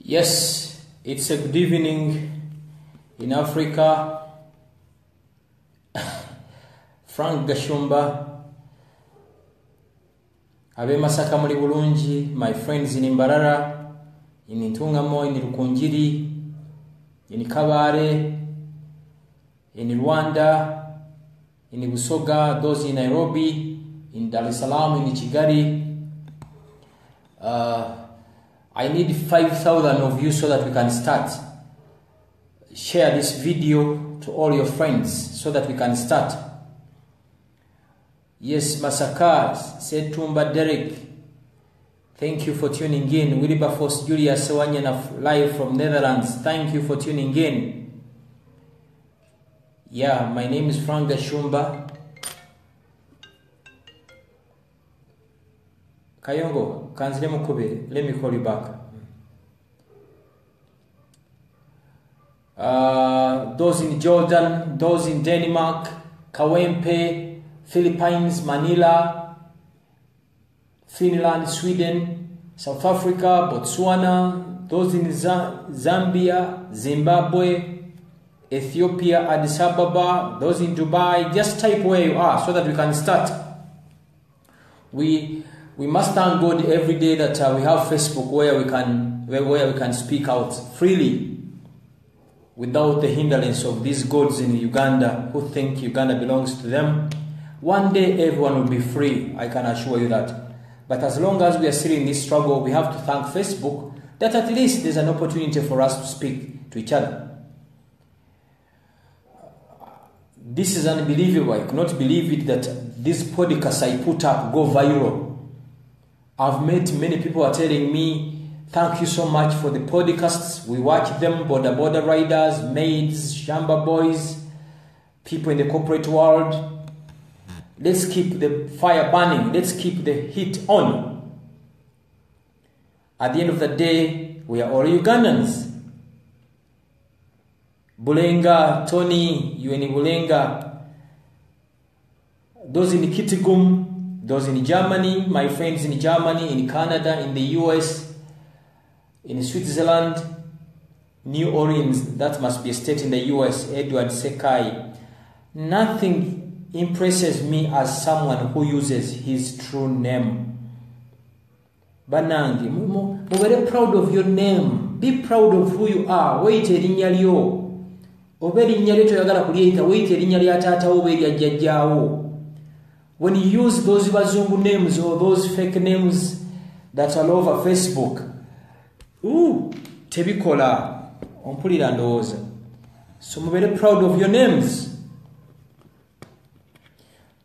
Yes, it's a good evening in Africa. Frank Gashumba, Abe Masaka muri Bulungi, my friends in Imbarara, in Ntungamo, in Rukunjiri, in Kabare, in Rwanda, in Busoga, those in Nairobi, in Dar es Salaam, in Kigali. I need 5,000 of you so that we can start. Share this video to all your friends so that we can start. Yes, Masaka, Setumba Derek, thank you for tuning in. Wilberforce Julius Sewanyana live from Netherlands, thank you for tuning in. Yeah, my name is Frank Gashumba. Kayongo, Kanzile Mukube, let me call you back. Those in Jordan, those in Denmark, Kawempe, Philippines, Manila, Finland, Sweden, South Africa, Botswana, those in Zambia, Zimbabwe, Ethiopia, Addis Ababa, those in Dubai. Just type where you are so that we can start. We must thank God every day that we have Facebook where we can speak out freely without the hindrance of these gods in Uganda who think Uganda belongs to them. One day everyone will be free, I can assure you that. But as long as we are still in this struggle, we have to thank Facebook that at least there's an opportunity for us to speak to each other. This is unbelievable. I cannot believe it that these podcasts I put up go viral. I've met many people are telling me, thank you so much for the podcasts. We watch them, border riders, maids, shamba boys, people in the corporate world. Let's keep the fire burning. Let's keep the heat on. At the end of the day, we are all Ugandans. Bulenga, Tony, Uni Bulenga, those in Kittigum, those in Germany, my friends in Germany, in Canada, in the US, in Switzerland, New Orleans, that must be a state in the US, Edward Sekai. Nothing impresses me as someone who uses his true name. Banangi, be very proud of your name. Be proud of who you are. Wait erinnya lyo. Oba erinnya lyo toyagala kulyeyita, wait erinnya lya taata wo erya jjajjaawo. When you use those bazungu names or those fake names that are all over Facebook, tebikola ompulira ndowooza. So I'm very proud of your names.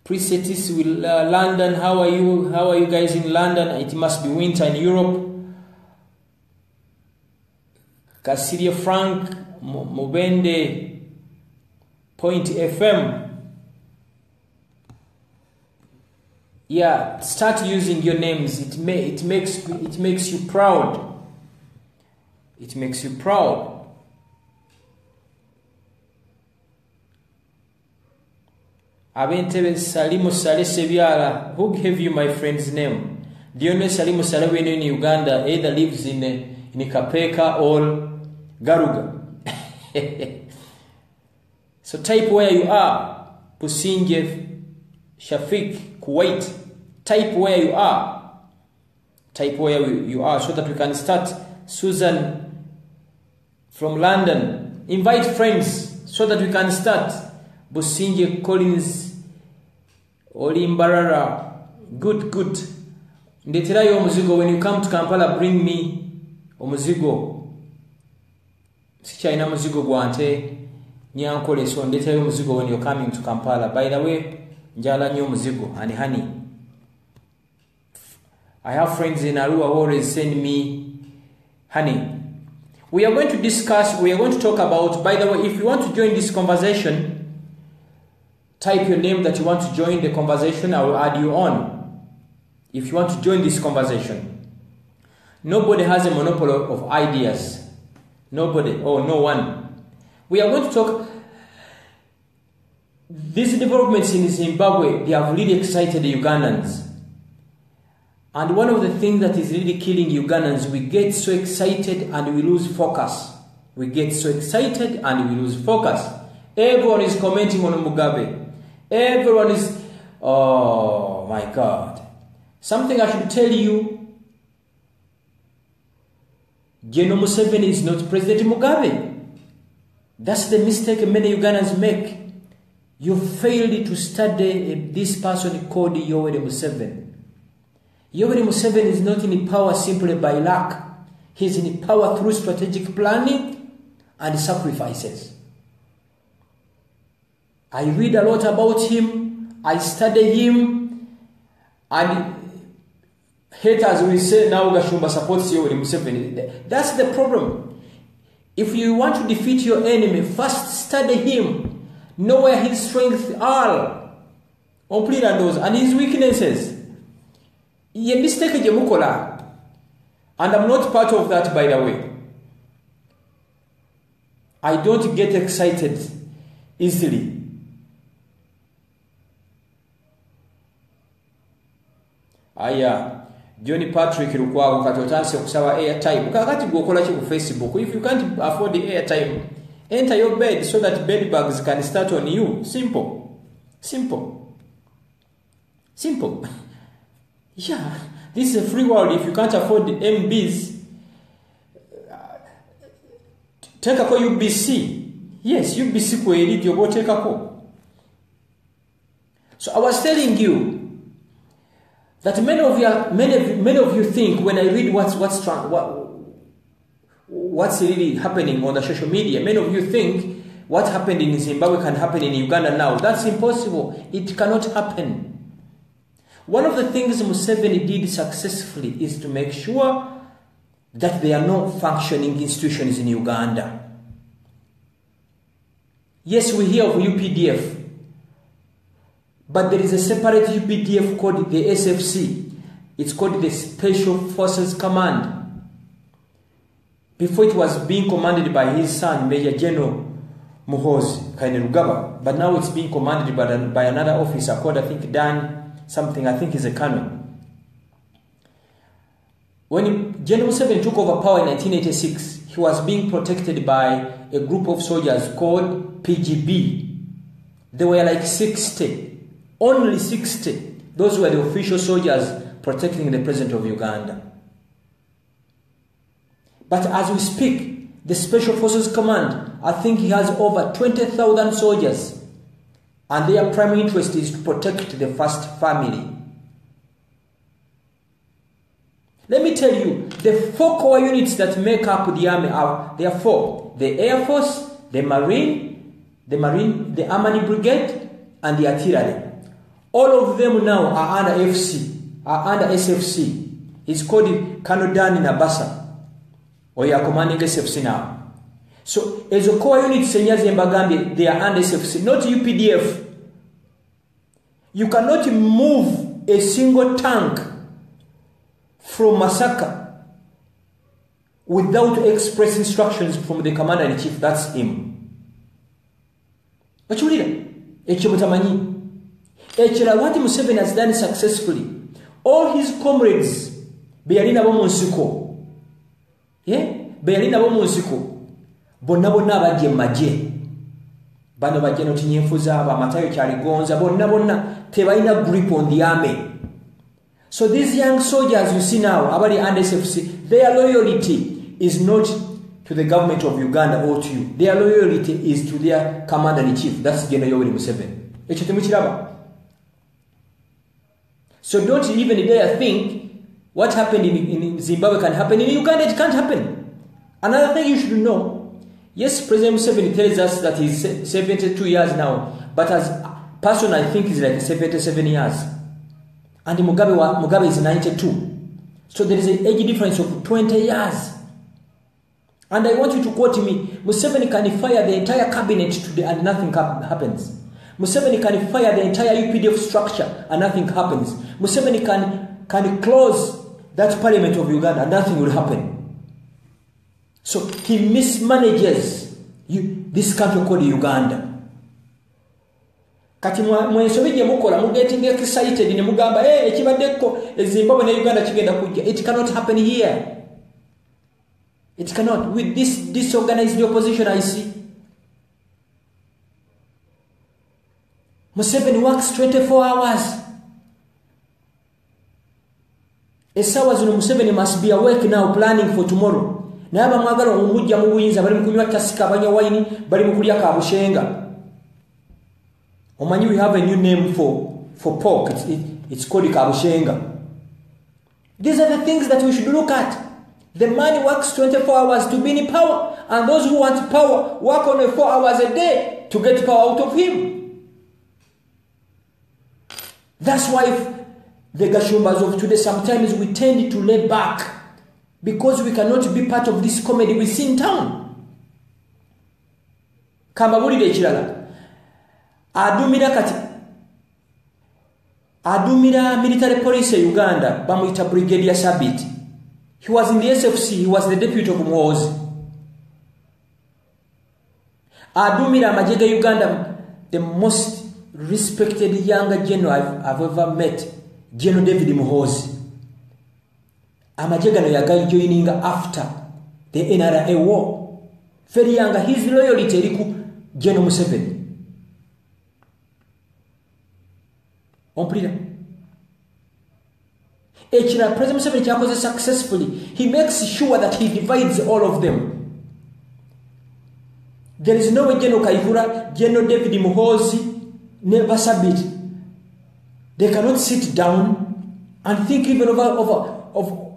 Presetis with London, how are you? How are you guys in London? It must be winter in Europe. Kasiria Frank, Mubende, Point FM. Yeah, start using your names. It makes you proud. It makes you proud. Abentebe Salimu Sale Sebiara. Who gave you my friend's name? Do you know Salimu Sale when in Uganda either lives in Kapeka or Garuga? So type where you are. Pusinje Shafiq Kuwait. Type where you are. Type where you are so that we can start. Susan from London. Invite friends so that we can start. Businje Collins Olimbarara. Good. Ndeterayo omuzigo. When you come to Kampala, bring me omuzigo. Sichaina muzigo gwante. Nyankole so ndeterayo omuzigo when you're coming to Kampala. By the way, njala nyo muzigo and honey. I have friends in Arua who always send me honey. We are going to talk about, by the way, if you want to join this conversation, type your name that you want to join the conversation. I will add you on. If you want to join this conversation. Nobody has a monopoly of ideas. Nobody, no one. We are going to talk. These developments in Zimbabwe, they have really excited the Ugandans. And one of the things that is really killing Ugandans, we get so excited and we lose focus. We get so excited and we lose focus. Everyone is commenting on Mugabe. Everyone is, oh my God. Something I should tell you, General Museveni is not President Mugabe. That's the mistake many Ugandans make. You failed to study this person called Yoweri Museveni. Yoweri Museveni is not in power simply by luck. He's in power through strategic planning and sacrifices. I read a lot about him. I study him. And haters will say now Gashumba supports Yoweri Museveni. That's the problem. If you want to defeat your enemy, first study him. Know where his strengths are. And his weaknesses. Ye mistake jemukola. And I'm not part of that, by the way. I don't get excited easily. Aya, Johnny Patrick Lukwago katotanse okusawa airtime. Kakati gwokola ki ku Facebook. If you can't afford the airtime, enter your bed so that bed bugs can start on you. Simple. Simple. Simple. Yeah, this is a free world. If you can't afford the MBs, take a call UBC. Yes, UBC ko elite you go take a call. So I was telling you that many of you think when I read what's really happening on the social media, many of you think what happened in Zimbabwe can happen in Uganda now. That's impossible. It cannot happen. One of the things Museveni did successfully is to make sure that there are no functioning institutions in Uganda. Yes, we hear of UPDF, but there is a separate UPDF called the SFC. It's called the Special Forces Command. Before it was being commanded by his son, Major General Muhoozi Kainerugaba, but now it's being commanded by another officer called, I think, Dan something, I think is a colonel. When General Museveni took over power in 1986, he was being protected by a group of soldiers called PGB. They were like 60, only 60. Those were the official soldiers protecting the president of Uganda. But as we speak, the Special Forces Command, I think he has over 20,000 soldiers. And their primary interest is to protect the first family. Let me tell you, the 4 core units that make up the army there are 4. The Air Force, the Marine, the Armored Brigade, and the Artillery. All of them now are under SFC. It's called Colonel Dan Nabasa. Or you are commanding SFC now. So, as a core unit, they are under SFC, not UPDF. You cannot move a single tank from Masaka without express instructions from the commander-in-chief. That's him. What you read? What Museveni has done successfully. All his comrades, Beyalina Bomunsiko. Yeah? Beyalina Bomunsiko. Bonna abajje maje bano bajje no tinyefuza aba Matayo Kyaligonza bonna tebalina grip on the army. So these young soldiers you see now abali under SFC, their loyalty is not to the government of Uganda or to you. Their loyalty is to their commander-in-chief. That's General Yoweri Museveni. Ekyo temuchiraba. So don't even dare think what happened in Zimbabwe can happen in Uganda. It can't happen. Another thing you should know. Yes, President Museveni tells us that he's 72 years now, but as a person, I think he's like 77 years. And Mugabe is 92. So there is an age difference of 20 years. And I want you to quote me, Museveni can fire the entire cabinet today and nothing happens. Museveni can fire the entire UPDF structure and nothing happens. Museveni can close that parliament of Uganda and nothing will happen. So he mismanages this country called Uganda. kati mwensobi gye mukola mu getting excited ne mugamba ekibaddeko Zimbabwe ne Uganda kigenda kujja. It cannot happen here. It cannot with this disorganized opposition I see. Museveni works 24 hours. Esawa zino Museveni must be awake now planning for tomorrow. Naba mwagala omujja mu buyinza bali mukunywa tasika abanya wine bali mukulya ka bushenga. Omanyi we have a new name for pork. It's called kabushenga. These are the things that we should look at. The man works 24 hours to be in power, and those who want power work only 4 hours a day to get power out of him. That's why the Gashumbas of today, sometimes we tend to lay back because we cannot be part of this comedy we see in town. Kambabulire ekirala. Adumira military police in Uganda, bamuyita Brigadier Sabit. He was in the SFC, he was the deputy of Muhoozi. Adumira Majega Uganda, the most respected younger general I've ever met, General David Muhoozi. Amajega no yagai joining after the NRA war. Very young, his loyalty to General Museveni. President Museveni Chakoze successfully. He makes sure that he divides all of them. There is no way General Kaihura, General David Muhoozi, never submit. They cannot sit down and think even of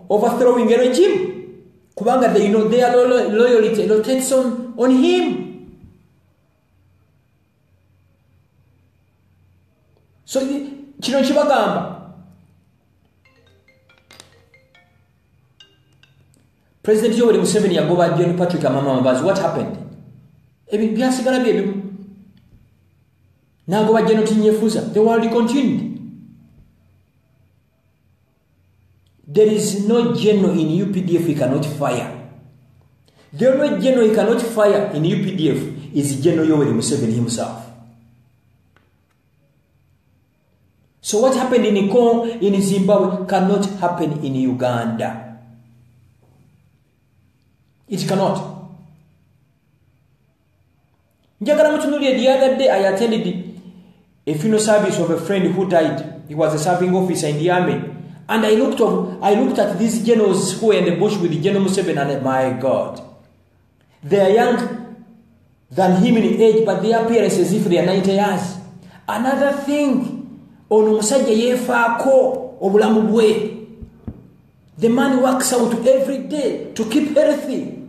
overthrowing a regime. Kubanga, they know their loyalty rotates on him. So, kino kibagamba. President Yoweri Museveni yagoba John Patrick Amama Mbabazi. What happened? Ebi byasigala byebimu. Nagoba General Tinyefuza. The world continued. There is no general in UPDF he cannot fire. The only general he cannot fire in UPDF is General Yoweri Museveni himself. So what happened in Zimbabwe cannot happen in Uganda. It cannot. The other day I attended a funeral service of a friend who died. He was a serving officer in the army. And I looked at these generals who were in the bush with General Museveni, and my God. They are young than him in age, but they appear as if they are 90 years. Another thing, the man works out every day to keep healthy.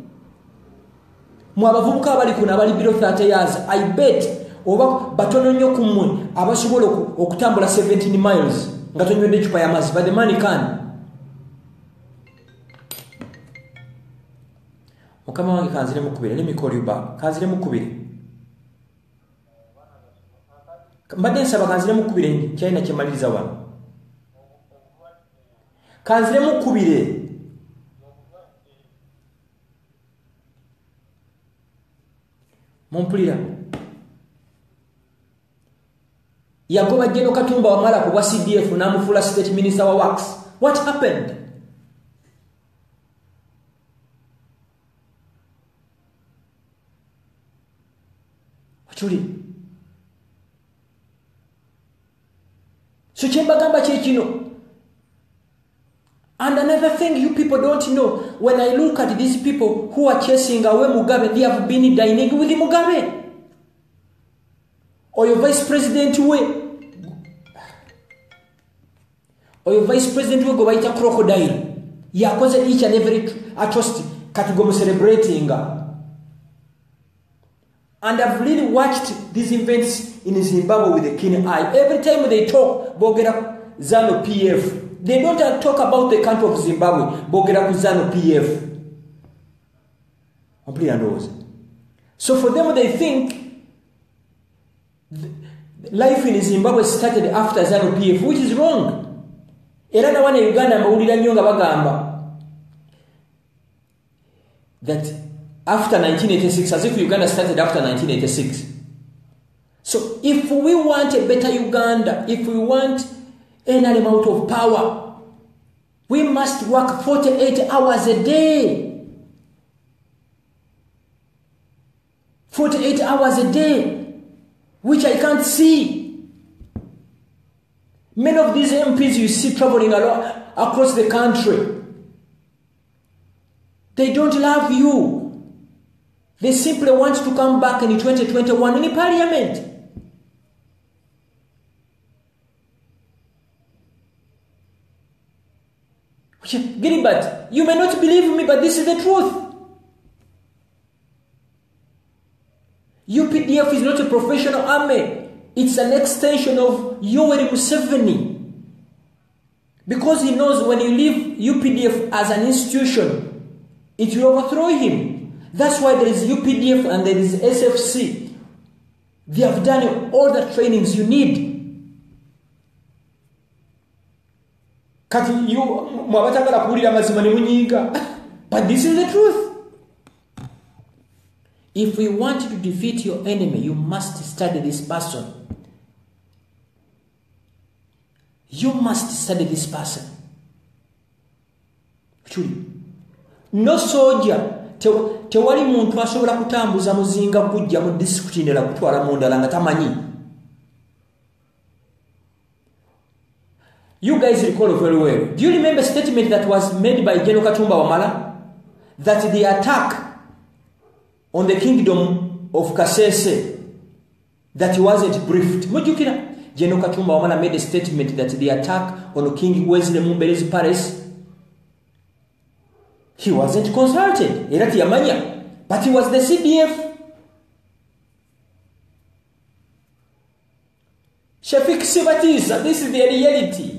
Mwabavubuka abali kuna abali below 30 years, I bet oba batono nnyo kumwe abasobola okutambula 17 miles nga tonywedde ecupa y'amazzi, but the man can. Mukama wange kanzire mukubire, let me call you back. Kanzire mukubire. Mbadde nsaba kanzire mukubire kyalina kyemaliriza wano. Kanzire mukubire. Mumpulira. Yagoba General Katumba Wamala ku bwa CDF n'amufuula State Minister wa Works. What happened? Actually. So kyembagamba kyekino. And another thing you people don't know, when I look at these people who are chasing away Mugabe, they have been dining with Mugabe. Or your vice president we go baita crocodile. Yakoze each and every atrocity katugomu celebrating. And I've really watched these events in Zimbabwe with a keen eye. Every time they talk, bogera Zanu PF. They don't talk about the country of Zimbabwe, bogera ku Zanu PF. So for them, they think life in Zimbabwe started after Zanu PF, which is wrong. Era na wana Uganda mawulira nnyo nga bagamba that after 1986, as if Uganda started after 1986. So if we want a better Uganda, if we want an amount of power, we must work 48 hours a day. 48 hours a day, which I can't see. Many of these MPs you see traveling across the country, they don't love you. They simply want to come back in 2021 in parliament. Gilbert, you may not believe me, but this is the truth. UPDF is not a professional army. It's an extension of Yoweri Museveni. Because he knows when you leave UPDF as an institution, it will overthrow him. That's why there is UPDF and there is SFC. They have done all the trainings you need. But this is the truth. If we want to defeat your enemy, you must study this person. You must study this person. Truly. No soldier. Tewali muntu asobola kutambuza muzinga kujja mu district ndala kutwala mu ndala nga tamanyi. You guys recall very well. Do you remember a statement that was made by General Katumba Wamala? That the attack on the kingdom of Kasese, that he wasn't briefed. Mujukira, General Katumba Wamala made a statement that the attack on King Wesley Mumbele's palace, he wasn't consulted. But he was the CDF. Shafiq Sibatisa, this is the reality.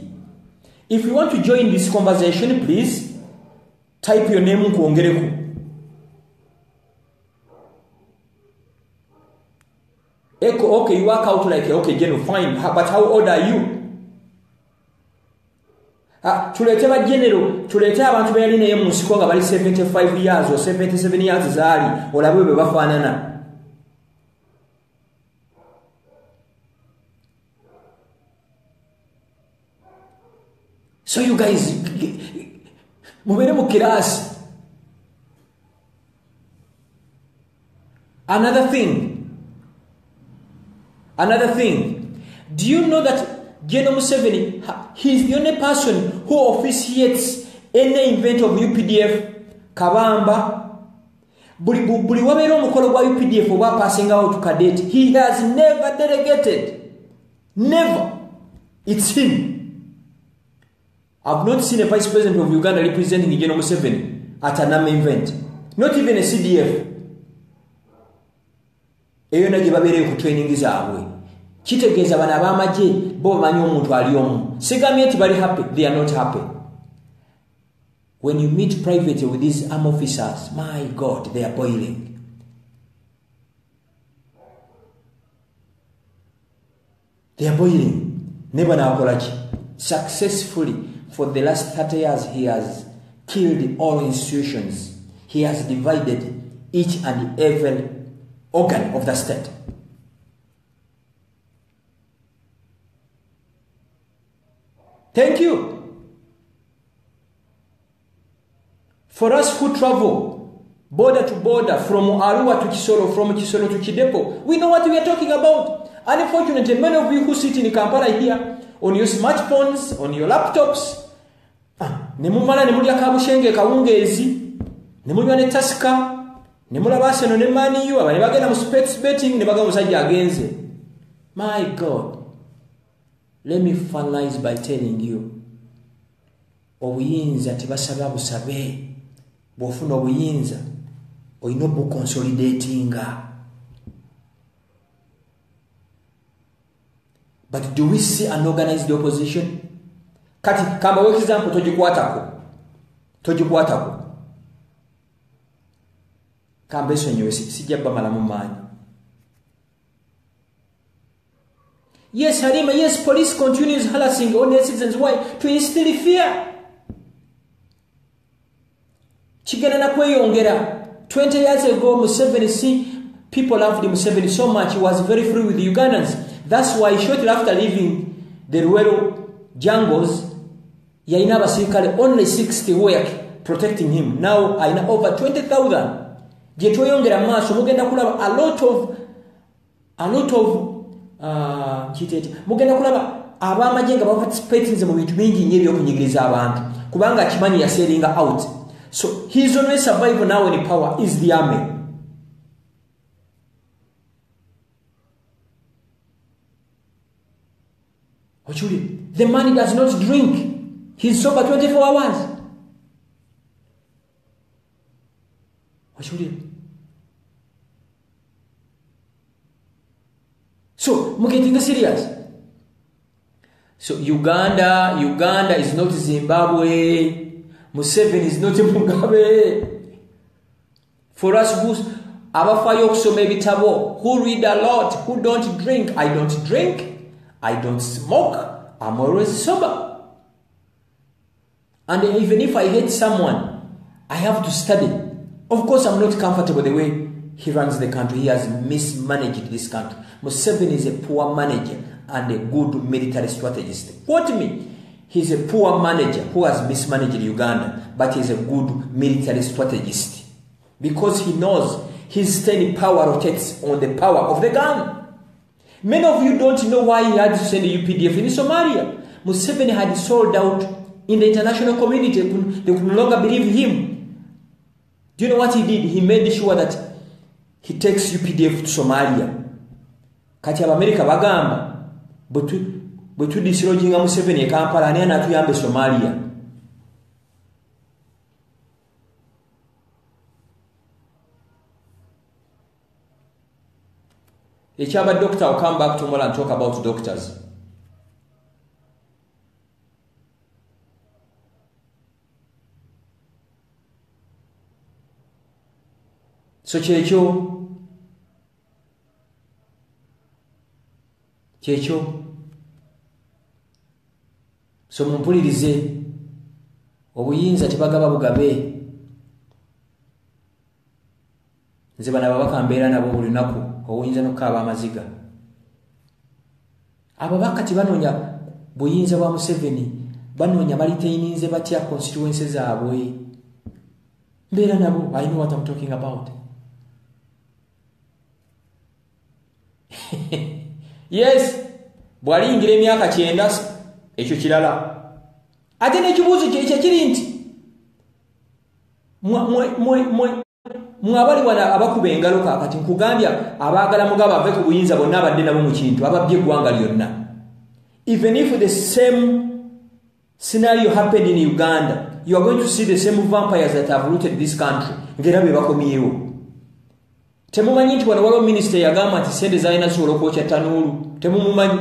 If you want to join this conversation, please type your name Kuongereku. Okay, you work out like, okay, General, fine. But how old are you? Tulete ba general, tulete abantu bali naye mu nsiko nga bali 75 years or 77 years zaali, olabe be bafaanana. So you guys, mubere mu class. Another thing. Do you know that General Museveni, he is the only person who officiates any event of UPDF, Kabamba, buli wabera omukolo gwa UPDF oba passing out to cadet. He has never delegated. Never. It's him. I've not seen a vice president of Uganda representing General Museveni at an army event. Not even a CDF. Eyo na gibabere ku training zaabwe. Kitegeeza bana abamaje bo bamanyi omuntu ali omu. Sigamye ati bali happy, they are not happy. When you meet privately with these army officers, my God, they are boiling. They are boiling. Never na apology. Successfully, for the last 30 years, he has killed all institutions. He has divided each and every organ of the state. Thank you. For us who travel border to border, from Arua to Kisoro, from Kisoro to Kidepo, we know what we are talking about. Unfortunately, many of you who sit in Kampala here, on your smartphones, on your laptops, nemumala nemulya kabushenge kawungezi, nemulya ne Tasika, nemula baseno ne mani you, abali bagenda mu sports betting ne baga musajja agenze. My God. Let me finalize by telling you, obuyinza tebasaba busabe. Bwofuna obuyinza, oyina obukonsolidatinga. But do we see an organized opposition? Kati, kamba we example tojikwatako. Kamba eso nyewe sijaba malamu manyi. Yes, Halima, yes, police continues harassing all their citizens. Why? To instill fear. Chigana na kweyongera. 20 years ago, Museveni People loved Museveni so much. He was very free with the Ugandans. That's why shortly after leaving the Ruwero jungles, yaina basirikale only 60 were protecting him. Now aina over 20,000. Je toyongera maaso mugenda kulaba a lot of mugenda kulaba abamajenga ba participating mu bintu bingi nnyo ebyokunyigiriza abantu kubanga kimanyi yaselinga out. So his only survival now in power is the army. The man does not drink. He's sober 24 hours. So, we're getting serious. So, Uganda is not Zimbabwe. Museveni is not Mugabe. For us who read a lot, who don't drink. I don't drink. I don't smoke. I'm always sober. And even if I hate someone, I have to study. Of course, I'm not comfortable the way he runs the country. He has mismanaged this country. Museveni is a poor manager and a good military strategist. Quote me. He's a poor manager who has mismanaged Uganda, but he's a good military strategist. Because he knows his staying power rotates on the power of the gun. Many of you don't know why he had to send the UPDF in Somalia. Museveni had sold out in the international community. They could no longer believe him. Do you know what he did? He made sure that he takes UPDF to Somalia. Kati America bagamba bwetu disilojinga Museveni e Kampala ani anatuyambe Somalia. A Chaba doctor will come back tomorrow and talk about doctors. So Checho. So mumpulirize obuyinza tebagaba bugabe. Nze bana babaka mbeera nabo buli naku obuyinza n'okukaaba amaziga. Ababaka tibanoonya buyinza bwa Museveni, banoonya balitaininze batya constituencies zaabwe. Mbeera nabo, I know what I'm talking about. Yes, bw'aliyingira emyaka 9 ekyo kirala. Ate n'ekibuuzo kye kiri nti mwabali wana abakuba engalo kakati nkugambya abaagala Mugabe ave ku buyinza bonna abadde nabo mu kintu ababbye eggwanga lyonna. Even if the same scenario happened in Uganda, you are going to see the same vampires that have rooted this country. Ngera be bakomyewo. Temumanyi nti waliwo minister yagamba nti sente zalina zisobola okwokya ttanuulu. Temumanyi.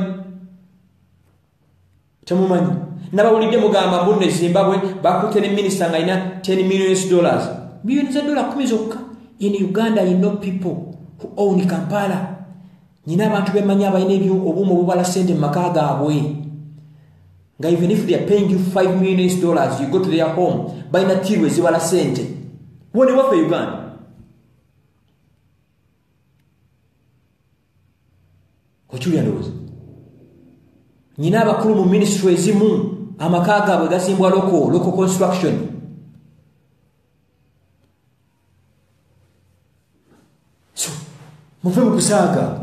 Nabawulidde mugamba mbunne Zimbabwe bakutte ne minister nga alina $10 million. Millions of dollars 10 zokka. In Uganda, you know people who own Kampala. Nina abantu bemanyi abalina obumu obubala sente mu maka gaabwe. Nga even if they are paying you $5 million, you go to their home, balina tirwe zibala sente. Wone wafe Uganda. Kochuli ndowooza. Nina abakulu mu ministry ezimu amaka gaabwe gazimbwa local construction. So, muve mukusaaga.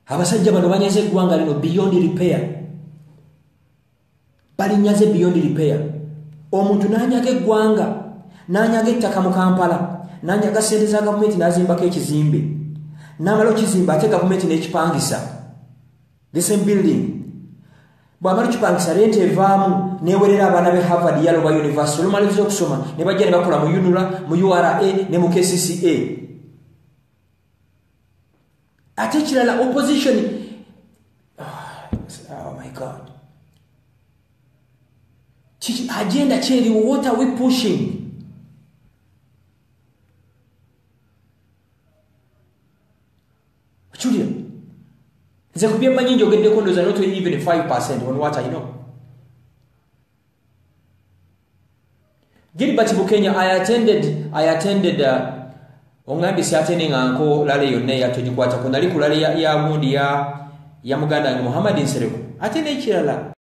Abasajja bano banyaze eggwanga lino beyond repair. Balinyaze beyond repair. Omuntu n'anyaga eggwanga, n'anyaga ettaka mu Kampala, n'anyaga ssente za gavumenti n'azimbako ekizimbe. N'amala okizimba ate gavumenti n'ekipangisa. The same building. Bw'amala okipangisa rent evaamu n'ewerera abaana be Harvard Yale oba University. Olumaliza okusoma ne bajja ne bakola mu UNRA, mu URA ne mu KCCA. Ate kirala opposition. Oh my God. Agenda cheri, what are we pushing? Julia. Nze kubye manyi njogedde kondoza not even 5% on what I know. Gilbert Bukenya, I attended ongambye ate nenganko lale yonna yatogikwata ko nali kulale ya gundi ya muganda wange Muhammad Nsereko ate n'ekirala